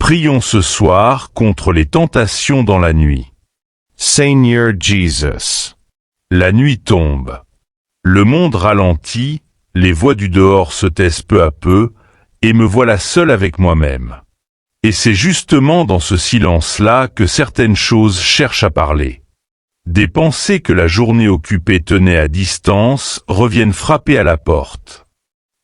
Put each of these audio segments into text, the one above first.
Prions ce soir contre les tentations dans la nuit. Seigneur Jesus. La nuit tombe. Le monde ralentit, les voix du dehors se taisent peu à peu, et me voilà seul avec moi-même. Et c'est justement dans ce silence-là que certaines choses cherchent à parler. Des pensées que la journée occupée tenait à distance reviennent frapper à la porte.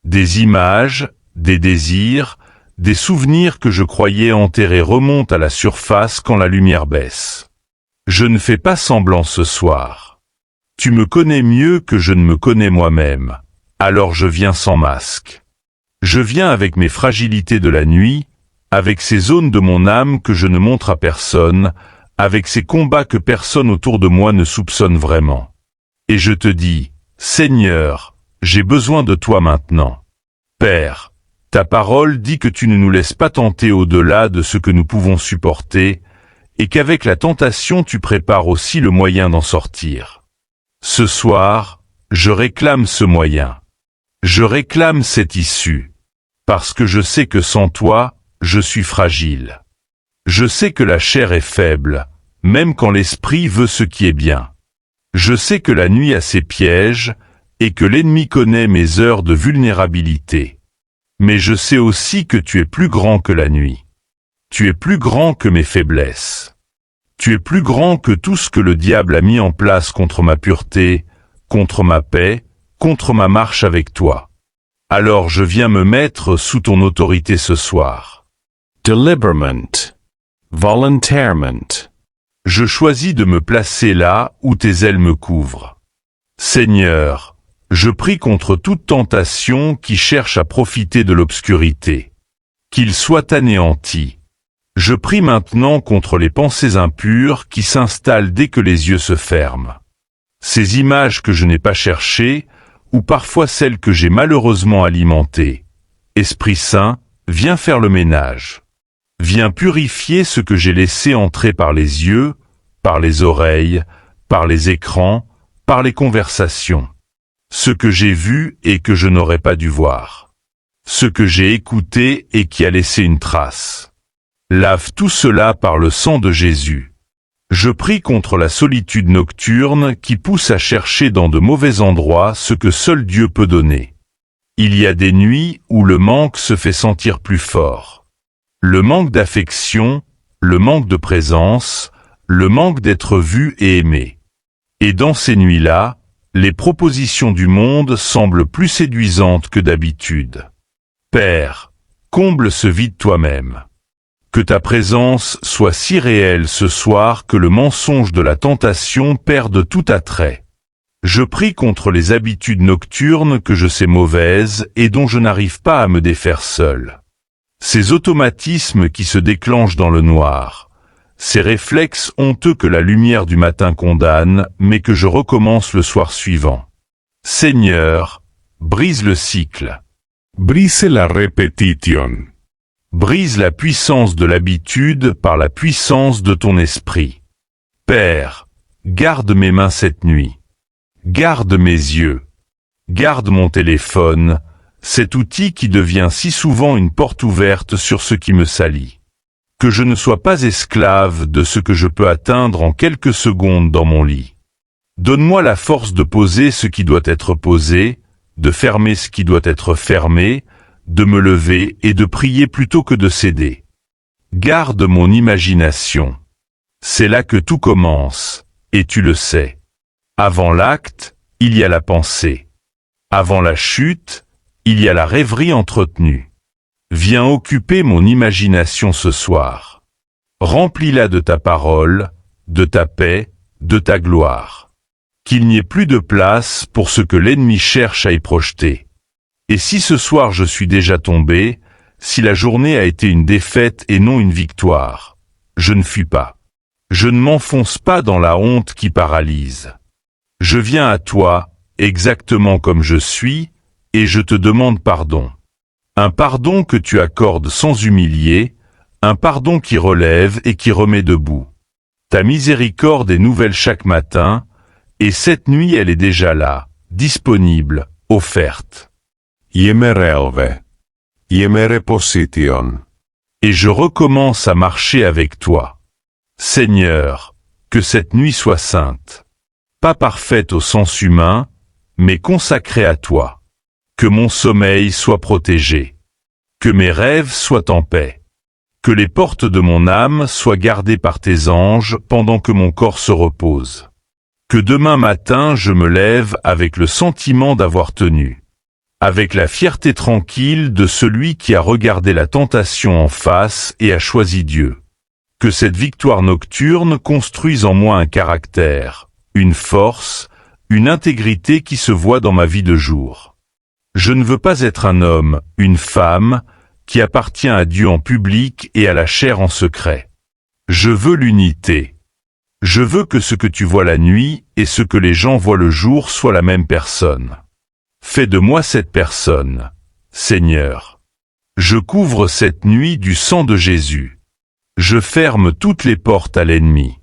Des images, des désirs, des souvenirs que je croyais enterrés remontent à la surface quand la lumière baisse. Je ne fais pas semblant ce soir. Tu me connais mieux que je ne me connais moi-même, alors je viens sans masque. Je viens avec mes fragilités de la nuit, avec ces zones de mon âme que je ne montre à personne, avec ces combats que personne autour de moi ne soupçonne vraiment. Et je te dis, Seigneur, j'ai besoin de toi maintenant. Père, ta parole dit que tu ne nous laisses pas tenter au-delà de ce que nous pouvons supporter, et qu'avec la tentation tu prépares aussi le moyen d'en sortir. Ce soir, je réclame ce moyen. Je réclame cette issue, parce que je sais que sans toi, je suis fragile. Je sais que la chair est faible, même quand l'esprit veut ce qui est bien. Je sais que la nuit a ses pièges, et que l'ennemi connaît mes heures de vulnérabilité. Mais je sais aussi que tu es plus grand que la nuit. Tu es plus grand que mes faiblesses. Tu es plus grand que tout ce que le diable a mis en place contre ma pureté, contre ma paix, contre ma marche avec toi. Alors je viens me mettre sous ton autorité ce soir. Deliberament. Voluntarement. Je choisis de me placer là où tes ailes me couvrent. Seigneur, je prie contre toute tentation qui cherche à profiter de l'obscurité. Qu'il soit anéanti. Je prie maintenant contre les pensées impures qui s'installent dès que les yeux se ferment. Ces images que je n'ai pas cherchées, ou parfois celles que j'ai malheureusement alimentées. Esprit Saint, viens faire le ménage. Viens purifier ce que j'ai laissé entrer par les yeux, par les oreilles, par les écrans, par les conversations. Ce que j'ai vu et que je n'aurais pas dû voir. Ce que j'ai écouté et qui a laissé une trace. Lave tout cela par le sang de Jésus. Je prie contre la solitude nocturne qui pousse à chercher dans de mauvais endroits ce que seul Dieu peut donner. Il y a des nuits où le manque se fait sentir plus fort. Le manque d'affection, le manque de présence, le manque d'être vu et aimé. Et dans ces nuits-là, les propositions du monde semblent plus séduisantes que d'habitude. Père, comble ce vide toi-même. Que ta présence soit si réelle ce soir que le mensonge de la tentation perde tout attrait. Je prie contre les habitudes nocturnes que je sais mauvaises et dont je n'arrive pas à me défaire seul. Ces automatismes qui se déclenchent dans le noir. Ces réflexes honteux que la lumière du matin condamne, mais que je recommence le soir suivant. Seigneur, brise le cycle. Brise la repetition. Brise la puissance de l'habitude par la puissance de ton esprit. Père, garde mes mains cette nuit. Garde mes yeux. Garde mon téléphone, cet outil qui devient si souvent une porte ouverte sur ce qui me salit. Que je ne sois pas esclave de ce que je peux atteindre en quelques secondes dans mon lit. Donne-moi la force de poser ce qui doit être posé, de fermer ce qui doit être fermé, de me lever et de prier plutôt que de céder. Garde mon imagination. C'est là que tout commence, et tu le sais. Avant l'acte, il y a la pensée. Avant la chute, il y a la rêverie entretenue. Viens occuper mon imagination ce soir. Remplis-la de ta parole, de ta paix, de ta gloire. Qu'il n'y ait plus de place pour ce que l'ennemi cherche à y projeter. Et si ce soir je suis déjà tombé, si la journée a été une défaite et non une victoire, je ne fuis pas. Je ne m'enfonce pas dans la honte qui paralyse. Je viens à toi, exactement comme je suis, et je te demande pardon. Un pardon que tu accordes sans humilier, un pardon qui relève et qui remet debout. Ta miséricorde est nouvelle chaque matin, et cette nuit elle est déjà là, disponible, offerte. Iemerelve. Iemere position. et je recommence à marcher avec toi. Seigneur, que cette nuit soit sainte. Pas parfaite au sens humain, mais consacrée à toi. Que mon sommeil soit protégé. Que mes rêves soient en paix. Que les portes de mon âme soient gardées par tes anges pendant que mon corps se repose. Que demain matin je me lève avec le sentiment d'avoir tenu. Avec la fierté tranquille de celui qui a regardé la tentation en face et a choisi Dieu. Que cette victoire nocturne construise en moi un caractère, une force, une intégrité qui se voit dans ma vie de jour. Je ne veux pas être un homme, une femme, qui appartient à Dieu en public et à la chair en secret. Je veux l'unité. Je veux que ce que tu vois la nuit et ce que les gens voient le jour soit la même personne. Fais de moi cette personne, Seigneur. Je couvre cette nuit du sang de Jésus. Je ferme toutes les portes à l'ennemi.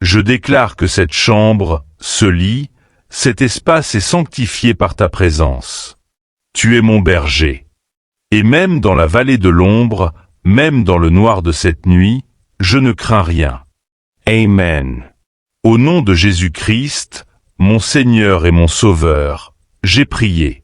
Je déclare que cette chambre, ce lit, cet espace est sanctifié par ta présence. Tu es mon berger. Et même dans la vallée de l'ombre, même dans le noir de cette nuit, je ne crains rien. Amen. Au nom de Jésus-Christ, mon Seigneur et mon Sauveur, j'ai prié.